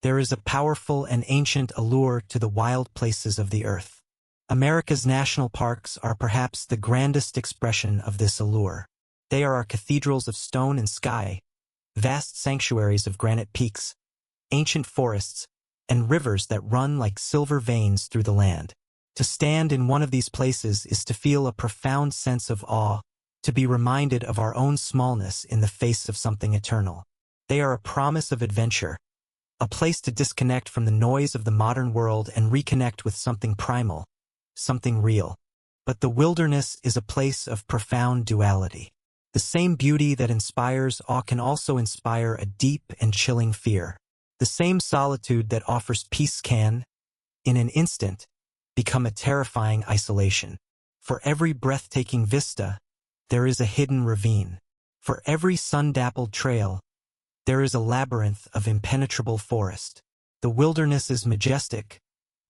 There is a powerful and ancient allure to the wild places of the earth. America's national parks are perhaps the grandest expression of this allure. They are our cathedrals of stone and sky, vast sanctuaries of granite peaks, ancient forests, and rivers that run like silver veins through the land. To stand in one of these places is to feel a profound sense of awe, to be reminded of our own smallness in the face of something eternal. They are a promise of adventure, a place to disconnect from the noise of the modern world and reconnect with something primal, something real. But the wilderness is a place of profound duality. The same beauty that inspires awe can also inspire a deep and chilling fear. The same solitude that offers peace can, in an instant, become a terrifying isolation. For every breathtaking vista, there is a hidden ravine. For every sun-dappled trail, there is a labyrinth of impenetrable forest. The wilderness is majestic,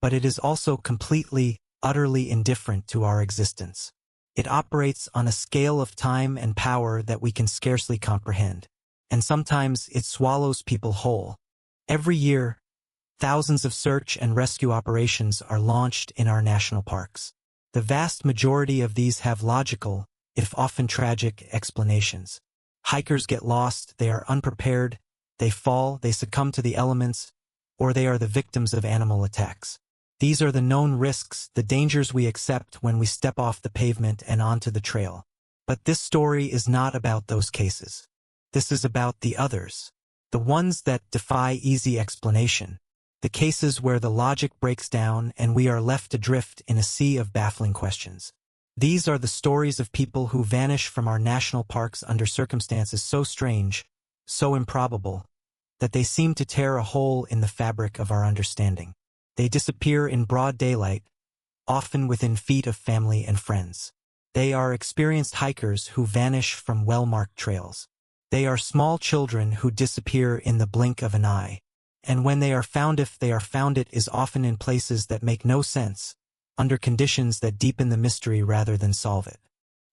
but it is also completely, utterly indifferent to our existence. It operates on a scale of time and power that we can scarcely comprehend. And sometimes it swallows people whole. Every year, thousands of search and rescue operations are launched in our national parks. The vast majority of these have logical, if often tragic, explanations. Hikers get lost, they are unprepared, they fall, they succumb to the elements, or they are the victims of animal attacks. These are the known risks, the dangers we accept when we step off the pavement and onto the trail. But this story is not about those cases. This is about the others. The ones that defy easy explanation. The cases where the logic breaks down and we are left adrift in a sea of baffling questions. These are the stories of people who vanish from our national parks under circumstances so strange, so improbable, that they seem to tear a hole in the fabric of our understanding. They disappear in broad daylight, often within feet of family and friends. They are experienced hikers who vanish from well-marked trails. They are small children who disappear in the blink of an eye. And when they are found, if they are found, it is often in places that make no sense, under conditions that deepen the mystery rather than solve it.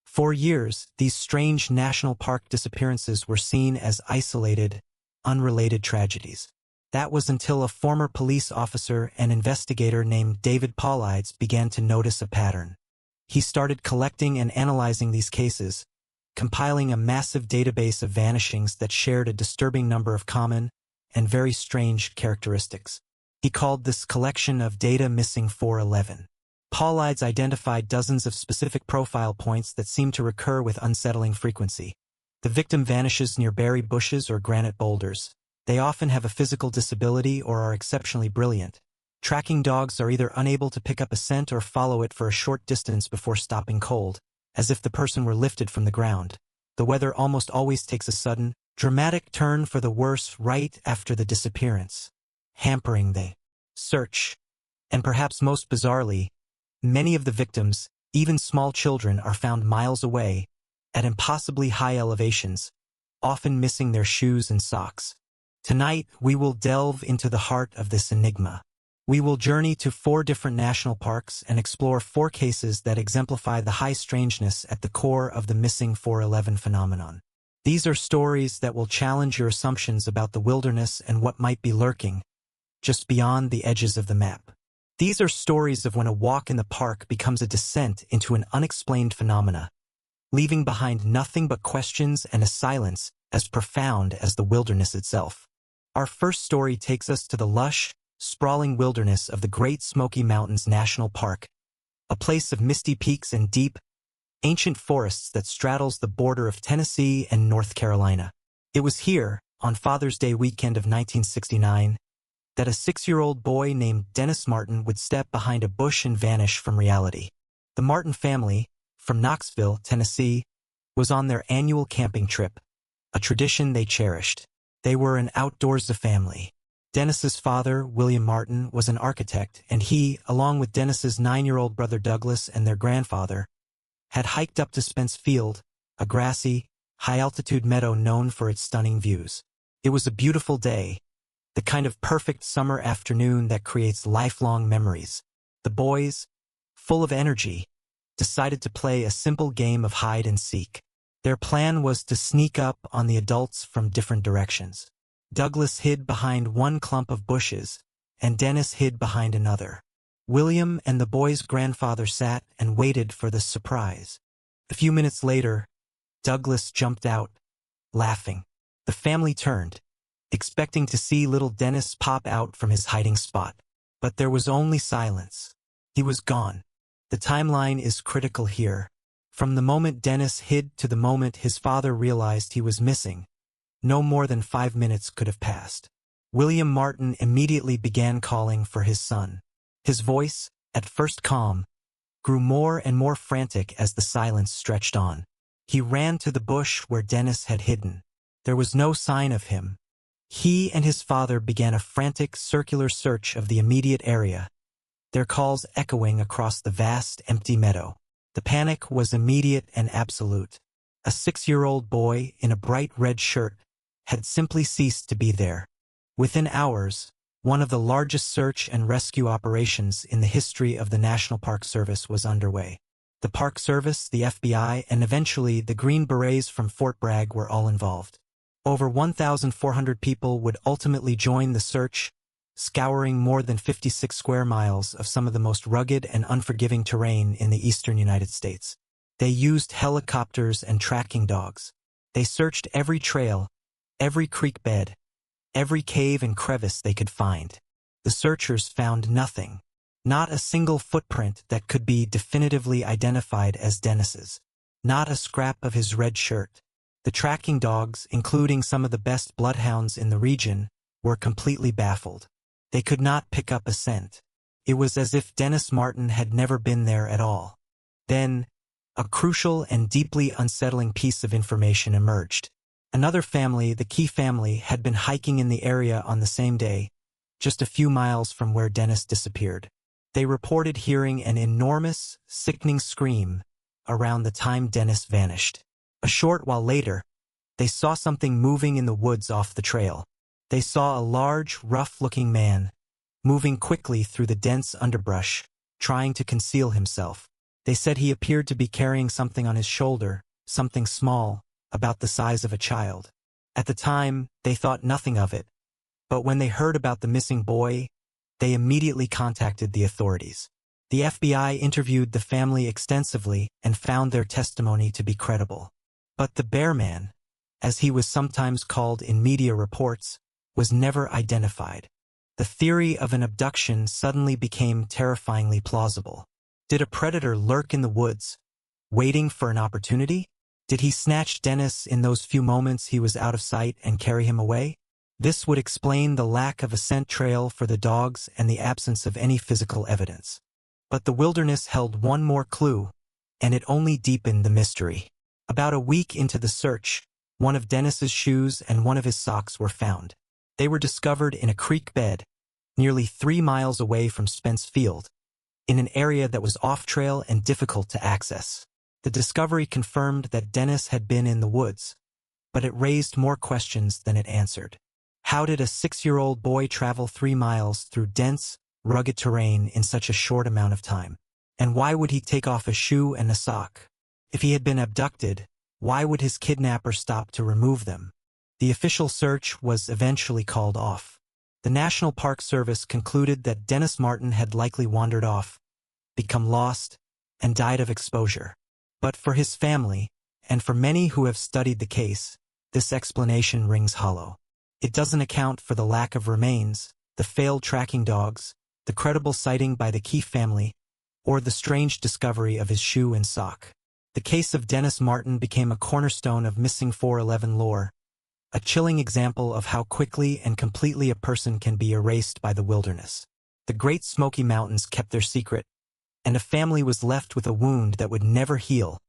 For years, these strange national park disappearances were seen as isolated, unrelated tragedies. That was until a former police officer and investigator named David Paulides began to notice a pattern. He started collecting and analyzing these cases, compiling a massive database of vanishings that shared a disturbing number of common and very strange characteristics. He called this collection of data Missing 411. Paulides identified dozens of specific profile points that seem to recur with unsettling frequency. The victim vanishes near berry bushes or granite boulders. They often have a physical disability or are exceptionally brilliant. Tracking dogs are either unable to pick up a scent or follow it for a short distance before stopping cold, as if the person were lifted from the ground. The weather almost always takes a sudden, dramatic turn for the worse right after the disappearance, hampering the search. And perhaps most bizarrely, many of the victims, even small children, are found miles away, at impossibly high elevations, often missing their shoes and socks. Tonight, we will delve into the heart of this enigma. We will journey to 4 different national parks and explore 4 cases that exemplify the high strangeness at the core of the missing 411 phenomenon. These are stories that will challenge your assumptions about the wilderness and what might be lurking just beyond the edges of the map. These are stories of when a walk in the park becomes a descent into an unexplained phenomena, leaving behind nothing but questions and a silence as profound as the wilderness itself. Our first story takes us to the lush, sprawling wilderness of the Great Smoky Mountains National Park, a place of misty peaks and deep, ancient forests that straddles the border of Tennessee and North Carolina. It was here, on Father's Day weekend of 1969, that a 6-year-old boy named Dennis Martin would step behind a bush and vanish from reality. The Martin family, from Knoxville, Tennessee, was on their annual camping trip, a tradition they cherished. They were an outdoorsy family. Dennis's father, William Martin, was an architect, and he, along with Dennis's 9-year-old brother Douglas and their grandfather, had hiked up to Spence Field, a grassy, high-altitude meadow known for its stunning views. It was a beautiful day, the kind of perfect summer afternoon that creates lifelong memories. The boys, full of energy, decided to play a simple game of hide and seek. Their plan was to sneak up on the adults from different directions. Douglas hid behind one clump of bushes, and Dennis hid behind another. William and the boy's grandfather sat and waited for the surprise. A few minutes later, Douglas jumped out, laughing. The family turned, expecting to see little Dennis pop out from his hiding spot. But there was only silence. He was gone. The timeline is critical here. From the moment Dennis hid to the moment his father realized he was missing, no more than 5 minutes could have passed. William Martin immediately began calling for his son. His voice, at first calm, grew more and more frantic as the silence stretched on. He ran to the bush where Dennis had hidden. There was no sign of him. He and his father began a frantic circular search of the immediate area, their calls echoing across the vast, empty meadow. The panic was immediate and absolute. A 6-year-old boy in a bright red shirt had simply ceased to be there. Within hours, one of the largest search and rescue operations in the history of the National Park Service was underway. The Park Service, the FBI, and eventually the Green Berets from Fort Bragg were all involved. Over 1,400 people would ultimately join the search, scouring more than 56 square miles of some of the most rugged and unforgiving terrain in the eastern United States. They used helicopters and tracking dogs. They searched every trail, every creek bed, every cave and crevice they could find. The searchers found nothing, not a single footprint that could be definitively identified as Dennis's, not a scrap of his red shirt. The tracking dogs, including some of the best bloodhounds in the region, were completely baffled. They could not pick up a scent. It was as if Dennis Martin had never been there at all. Then, a crucial and deeply unsettling piece of information emerged. Another family, the Key family, had been hiking in the area on the same day, just a few miles from where Dennis disappeared. They reported hearing an enormous, sickening scream around the time Dennis vanished. A short while later, they saw something moving in the woods off the trail. They saw a large, rough-looking man, moving quickly through the dense underbrush, trying to conceal himself. They said he appeared to be carrying something on his shoulder, something small, about the size of a child. At the time, they thought nothing of it, but when they heard about the missing boy, they immediately contacted the authorities. The FBI interviewed the family extensively and found their testimony to be credible. But the Bear Man, as he was sometimes called in media reports, was never identified. The theory of an abduction suddenly became terrifyingly plausible. Did a predator lurk in the woods, waiting for an opportunity? Did he snatch Dennis in those few moments he was out of sight and carry him away? This would explain the lack of a scent trail for the dogs and the absence of any physical evidence. But the wilderness held one more clue, and it only deepened the mystery. About a week into the search, one of Dennis's shoes and one of his socks were found. They were discovered in a creek bed, nearly 3 miles away from Spence Field, in an area that was off-trail and difficult to access. The discovery confirmed that Dennis had been in the woods, but it raised more questions than it answered. How did a 6-year-old boy travel 3 miles through dense, rugged terrain in such a short amount of time? And why would he take off a shoe and a sock? If he had been abducted, why would his kidnapper stop to remove them? The official search was eventually called off. The National Park Service concluded that Dennis Martin had likely wandered off, become lost, and died of exposure. But for his family, and for many who have studied the case, this explanation rings hollow. It doesn't account for the lack of remains, the failed tracking dogs, the credible sighting by the Key family, or the strange discovery of his shoe and sock. The case of Dennis Martin became a cornerstone of missing 411 lore, a chilling example of how quickly and completely a person can be erased by the wilderness. The Great Smoky Mountains kept their secret, and a family was left with a wound that would never heal,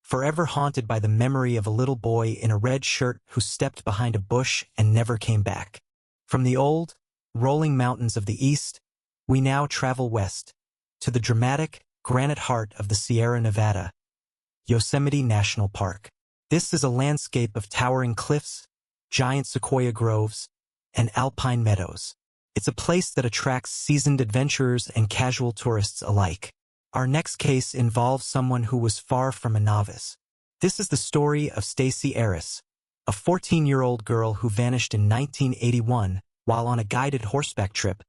forever haunted by the memory of a little boy in a red shirt who stepped behind a bush and never came back. From the old, rolling mountains of the east, we now travel west, to the dramatic, granite heart of the Sierra Nevada, Yosemite National Park. This is a landscape of towering cliffs, giant sequoia groves, and alpine meadows. It's a place that attracts seasoned adventurers and casual tourists alike. Our next case involves someone who was far from a novice. This is the story of Stacy Arris, a 14-year-old girl who vanished in 1981 while on a guided horseback trip,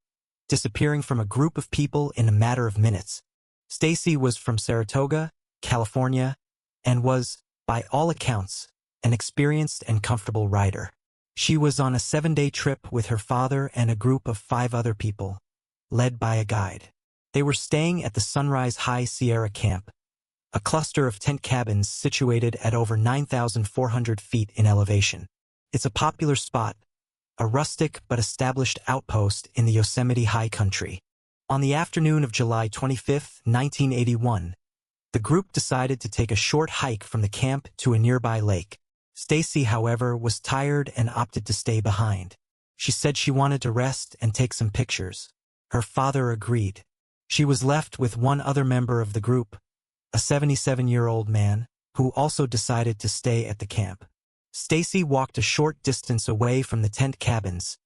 disappearing from a group of people in a matter of minutes. Stacy was from Saratoga, California, and was, by all accounts, an experienced and comfortable rider. She was on a 7-day trip with her father and a group of 5 other people, led by a guide. They were staying at the Sunrise High Sierra Camp, a cluster of tent cabins situated at over 9,400 feet in elevation. It's a popular spot, a rustic but established outpost in the Yosemite High Country. On the afternoon of July 25, 1981, the group decided to take a short hike from the camp to a nearby lake. Stacy, however, was tired and opted to stay behind. She said she wanted to rest and take some pictures. Her father agreed. She was left with one other member of the group, a 77-year-old man, who also decided to stay at the camp. Stacy walked a short distance away from the tent cabins,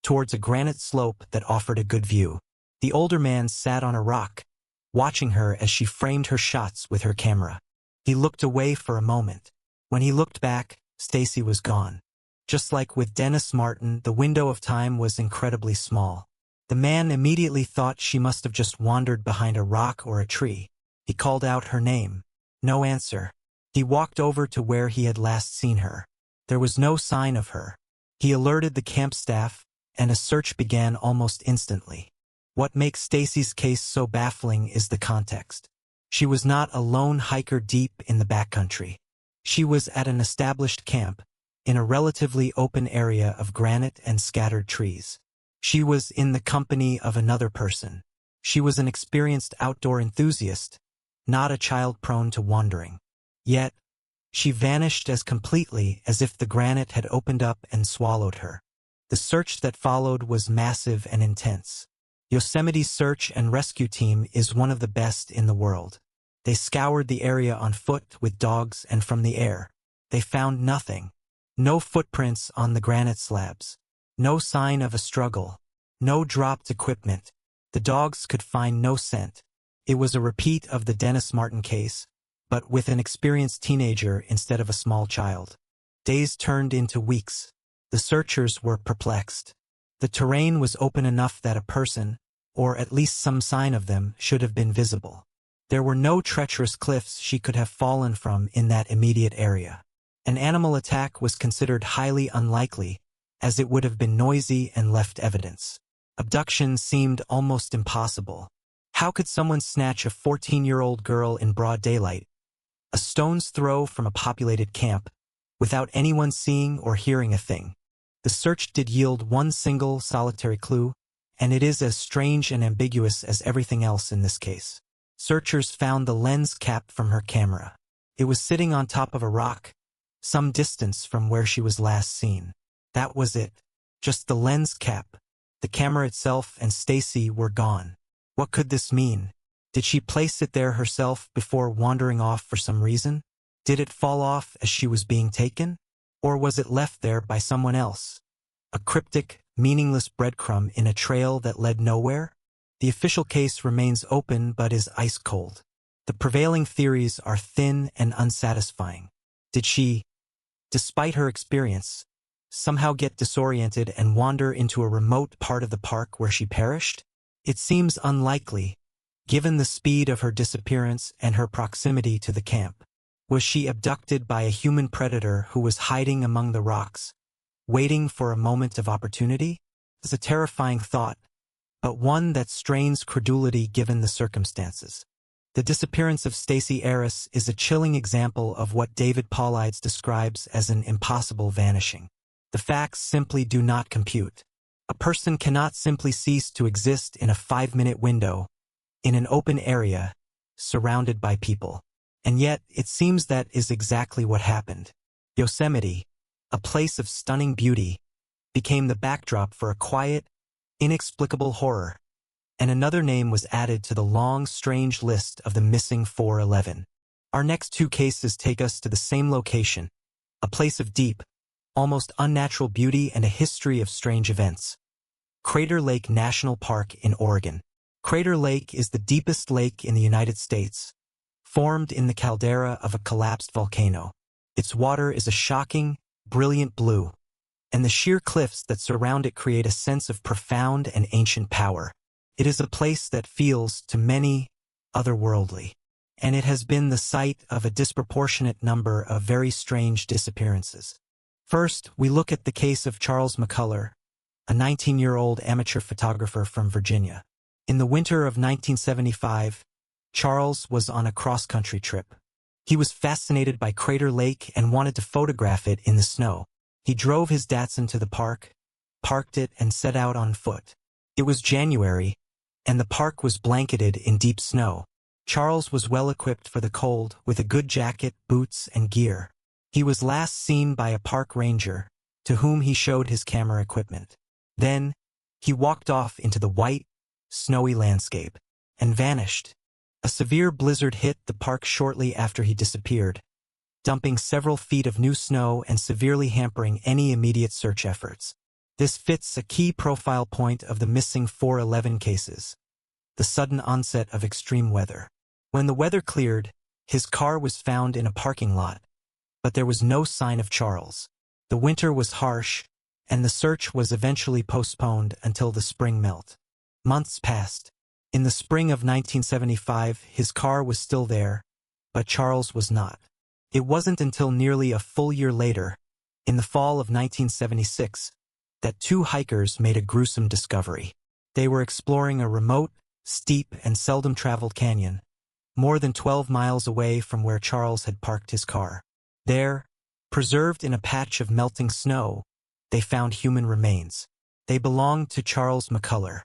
towards a granite slope that offered a good view. The older man sat on a rock, watching her as she framed her shots with her camera. He looked away for a moment. When he looked back, Stacy was gone. Just like with Dennis Martin, the window of time was incredibly small. The man immediately thought she must have just wandered behind a rock or a tree. He called out her name. No answer. He walked over to where he had last seen her. There was no sign of her. He alerted the camp staff, and a search began almost instantly. What makes Stacy's case so baffling is the context. She was not a lone hiker deep in the backcountry. She was at an established camp, in a relatively open area of granite and scattered trees. She was in the company of another person. She was an experienced outdoor enthusiast, not a child prone to wandering. Yet, she vanished as completely as if the granite had opened up and swallowed her. The search that followed was massive and intense. Yosemite's search and rescue team is one of the best in the world. They scoured the area on foot with dogs and from the air. They found nothing. No footprints on the granite slabs. No sign of a struggle. No dropped equipment. The dogs could find no scent. It was a repeat of the Dennis Martin case, but with an experienced teenager instead of a small child. Days turned into weeks. The searchers were perplexed. The terrain was open enough that a person, or at least some sign of them, should have been visible. There were no treacherous cliffs she could have fallen from in that immediate area. An animal attack was considered highly unlikely, as it would have been noisy and left evidence. Abduction seemed almost impossible. How could someone snatch a 14-year-old girl in broad daylight, a stone's throw from a populated camp, without anyone seeing or hearing a thing? The search did yield one single solitary clue, and it is as strange and ambiguous as everything else in this case. Searchers found the lens cap from her camera. It was sitting on top of a rock, some distance from where she was last seen. That was it. Just the lens cap. The camera itself and Stacy were gone. What could this mean? Did she place it there herself before wandering off for some reason? Did it fall off as she was being taken? Or was it left there by someone else? A cryptic, meaningless breadcrumb in a trail that led nowhere? The official case remains open but is ice cold. The prevailing theories are thin and unsatisfying. Did she, despite her experience, somehow get disoriented and wander into a remote part of the park where she perished? It seems unlikely, given the speed of her disappearance and her proximity to the camp. Was she abducted by a human predator who was hiding among the rocks, waiting for a moment of opportunity? It's a terrifying thought, but one that strains credulity given the circumstances. The disappearance of Stacy Arris is a chilling example of what David Paulides describes as an impossible vanishing. The facts simply do not compute. A person cannot simply cease to exist in a 5-minute window, in an open area, surrounded by people. And yet, it seems that is exactly what happened. Yosemite, a place of stunning beauty, became the backdrop for a quiet, inexplicable horror, and another name was added to the long, strange list of the missing 411. Our next 2 cases take us to the same location, a place of deep, almost unnatural beauty and a history of strange events. Crater Lake National Park in Oregon. Crater Lake is the deepest lake in the United States, formed in the caldera of a collapsed volcano. Its water is a shocking, brilliant blue, and the sheer cliffs that surround it create a sense of profound and ancient power. It is a place that feels, to many, otherworldly, and it has been the site of a disproportionate number of very strange disappearances. First, we look at the case of Charles McCullough, a 19-year-old amateur photographer from Virginia. In the winter of 1975, Charles was on a cross-country trip. He was fascinated by Crater Lake and wanted to photograph it in the snow. He drove his Datsun to the park, parked it, and set out on foot. It was January, and the park was blanketed in deep snow. Charles was well equipped for the cold, with a good jacket, boots, and gear. He was last seen by a park ranger, to whom he showed his camera equipment. Then, he walked off into the white, snowy landscape, and vanished. A severe blizzard hit the park shortly after he disappeared, dumping several feet of new snow and severely hampering any immediate search efforts. This fits a key profile point of the missing 411 cases: the sudden onset of extreme weather. When the weather cleared, his car was found in a parking lot, but there was no sign of Charles. The winter was harsh, and the search was eventually postponed until the spring melt. Months passed. In the spring of 1975, his car was still there, but Charles was not. It wasn't until nearly a full year later, in the fall of 1976, that two hikers made a gruesome discovery. They were exploring a remote, steep, and seldom-traveled canyon, more than 12 miles away from where Charles had parked his car. There, preserved in a patch of melting snow, they found human remains. They belonged to Charles McCullough.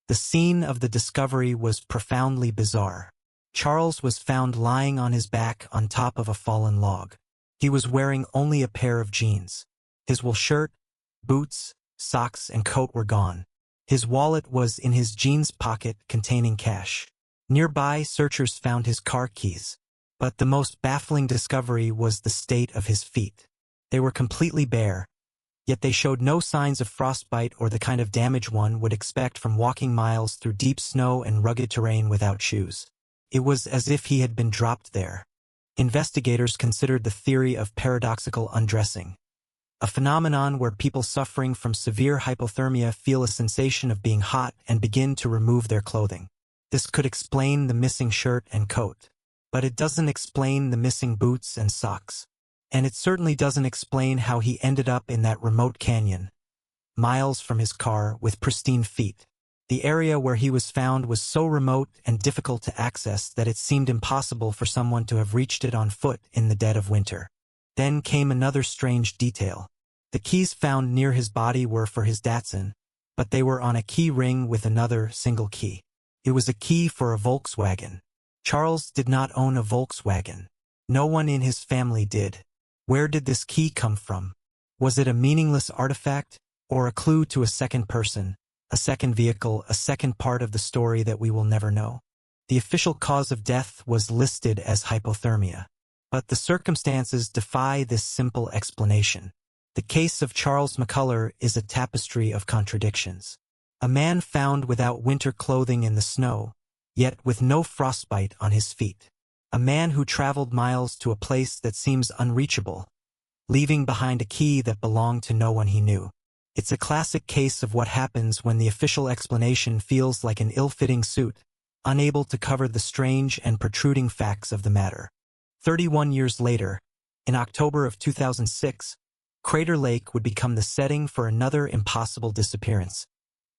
The scene of the discovery was profoundly bizarre. Charles was found lying on his back on top of a fallen log. He was wearing only a pair of jeans. His wool shirt, boots, socks, and coat were gone. His wallet was in his jeans pocket containing cash. Nearby, searchers found his car keys. But the most baffling discovery was the state of his feet. They were completely bare, yet they showed no signs of frostbite or the kind of damage one would expect from walking miles through deep snow and rugged terrain without shoes. It was as if he had been dropped there. Investigators considered the theory of paradoxical undressing, a phenomenon where people suffering from severe hypothermia feel a sensation of being hot and begin to remove their clothing. This could explain the missing shirt and coat, but it doesn't explain the missing boots and socks. And it certainly doesn't explain how he ended up in that remote canyon, miles from his car, with pristine feet. The area where he was found was so remote and difficult to access that it seemed impossible for someone to have reached it on foot in the dead of winter. Then came another strange detail. The keys found near his body were for his Datsun, but they were on a key ring with another single key. It was a key for a Volkswagen. Charles did not own a Volkswagen. No one in his family did. Where did this key come from? Was it a meaningless artifact, or a clue to a second person, a second vehicle, a second part of the story that we will never know? The official cause of death was listed as hypothermia, but the circumstances defy this simple explanation. The case of Charles McCullough is a tapestry of contradictions. A man found without winter clothing in the snow, yet with no frostbite on his feet. A man who traveled miles to a place that seems unreachable, leaving behind a key that belonged to no one he knew. It's a classic case of what happens when the official explanation feels like an ill-fitting suit, unable to cover the strange and protruding facts of the matter. 31 years later, in October of 2006, Crater Lake would become the setting for another impossible disappearance,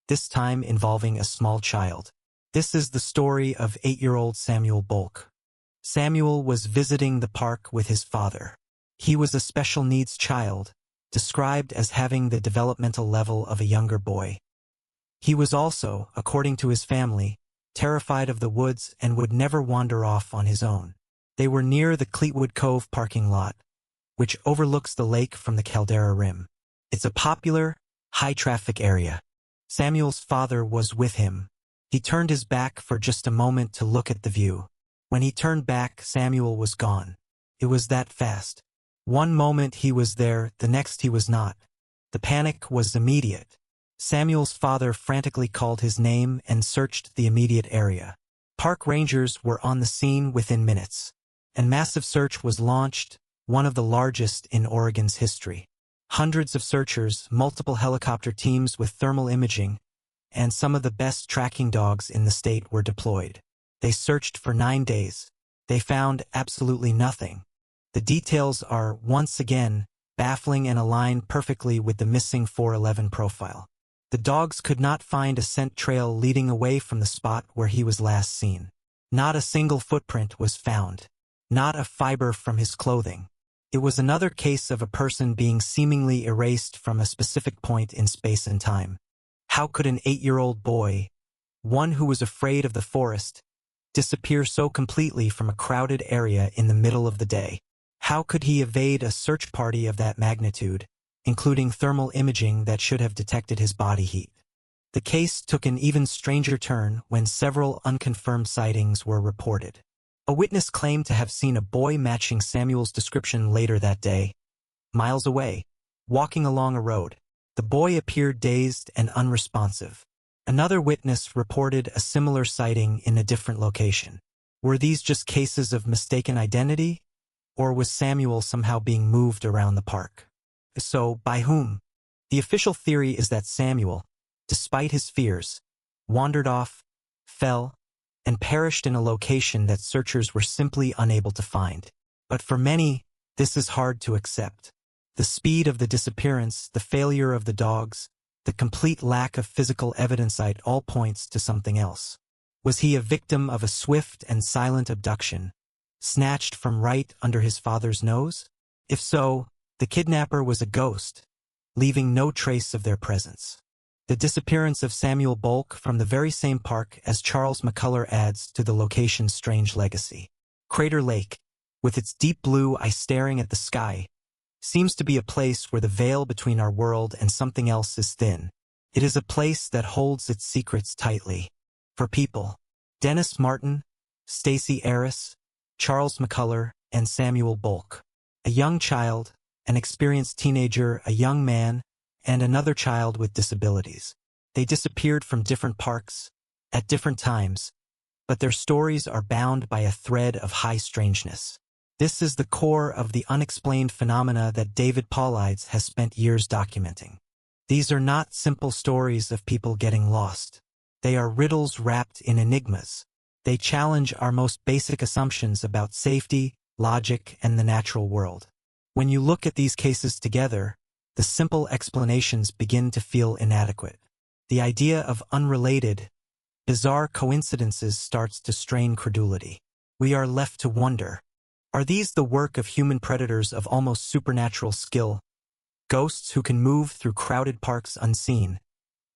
this time involving a small child. This is the story of 8-year-old Samuel Bulk. Samuel was visiting the park with his father. He was a special needs child, described as having the developmental level of a younger boy. He was also, according to his family, terrified of the woods and would never wander off on his own. They were near the Cleetwood Cove parking lot, which overlooks the lake from the Caldera Rim. It's a popular, high-traffic area. Samuel's father was with him. He turned his back for just a moment to look at the view. When he turned back, Samuel was gone. It was that fast. One moment he was there, the next he was not. The panic was immediate. Samuel's father frantically called his name and searched the immediate area. Park rangers were on the scene within minutes. A massive search was launched, one of the largest in Oregon's history. Hundreds of searchers, multiple helicopter teams with thermal imaging, and some of the best tracking dogs in the state were deployed. They searched for 9 days. They found absolutely nothing. The details are, once again, baffling and align perfectly with the missing 411 profile. The dogs could not find a scent trail leading away from the spot where he was last seen. Not a single footprint was found. Not a fiber from his clothing. It was another case of a person being seemingly erased from a specific point in space and time. How could an 8-year-old boy, one who was afraid of the forest, disappear so completely from a crowded area in the middle of the day? How could he evade a search party of that magnitude, including thermal imaging that should have detected his body heat? The case took an even stranger turn when several unconfirmed sightings were reported. A witness claimed to have seen a boy matching Samuel's description later that day, miles away, walking along a road. The boy appeared dazed and unresponsive. Another witness reported a similar sighting in a different location. Were these just cases of mistaken identity, or was Samuel somehow being moved around the park? So, by whom? The official theory is that Samuel, despite his fears, wandered off, fell, and perished in a location that searchers were simply unable to find. But for many, this is hard to accept. The speed of the disappearance, the failure of the dogs, the complete lack of physical evidence all points to something else. Was he a victim of a swift and silent abduction, snatched from right under his father's nose? If so, the kidnapper was a ghost, leaving no trace of their presence. The disappearance of Samuel Bolk from the very same park as Charles McCullough adds to the location's strange legacy. Crater Lake, with its deep blue eye staring at the sky, seems to be a place where the veil between our world and something else is thin. It is a place that holds its secrets tightly. For people, Dennis Martin, Stacey Aris, Charles McCullough, and Samuel Bolk. A young child, an experienced teenager, a young man, and another child with disabilities. They disappeared from different parks, at different times, but their stories are bound by a thread of high strangeness. This is the core of the unexplained phenomena that David Paulides has spent years documenting. These are not simple stories of people getting lost. They are riddles wrapped in enigmas. They challenge our most basic assumptions about safety, logic, and the natural world. When you look at these cases together, the simple explanations begin to feel inadequate. The idea of unrelated, bizarre coincidences starts to strain credulity. We are left to wonder, are these the work of human predators of almost supernatural skill? Ghosts who can move through crowded parks unseen,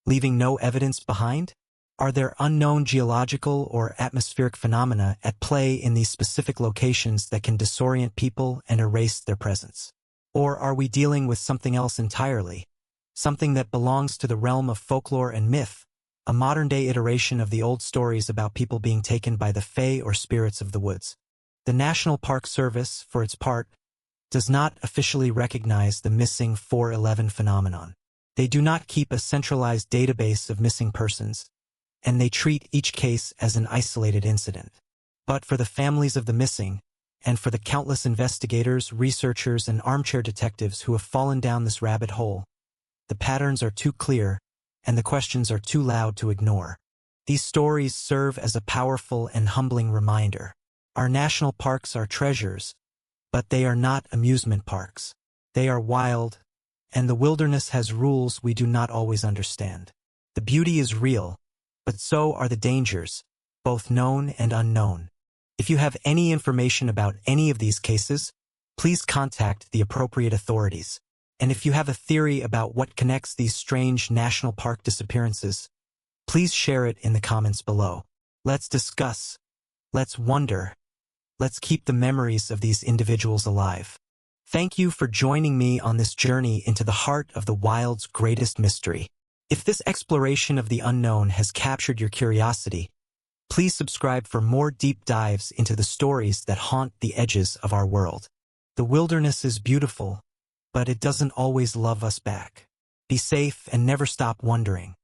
leaving no evidence behind? Are there unknown geological or atmospheric phenomena at play in these specific locations that can disorient people and erase their presence? Or are we dealing with something else entirely? Something that belongs to the realm of folklore and myth, a modern-day iteration of the old stories about people being taken by the fae or spirits of the woods. The National Park Service, for its part, does not officially recognize the missing 411 phenomenon. They do not keep a centralized database of missing persons, and they treat each case as an isolated incident. But for the families of the missing, and for the countless investigators, researchers, and armchair detectives who have fallen down this rabbit hole, the patterns are too clear, and the questions are too loud to ignore. These stories serve as a powerful and humbling reminder. Our national parks are treasures, but they are not amusement parks. They are wild, and the wilderness has rules we do not always understand. The beauty is real, but so are the dangers, both known and unknown. If you have any information about any of these cases, please contact the appropriate authorities. And if you have a theory about what connects these strange national park disappearances, please share it in the comments below. Let's discuss. Let's wonder. Let's keep the memories of these individuals alive. Thank you for joining me on this journey into the heart of the wild's greatest mystery. If this exploration of the unknown has captured your curiosity, please subscribe for more deep dives into the stories that haunt the edges of our world. The wilderness is beautiful, but it doesn't always love us back. Be safe and never stop wondering.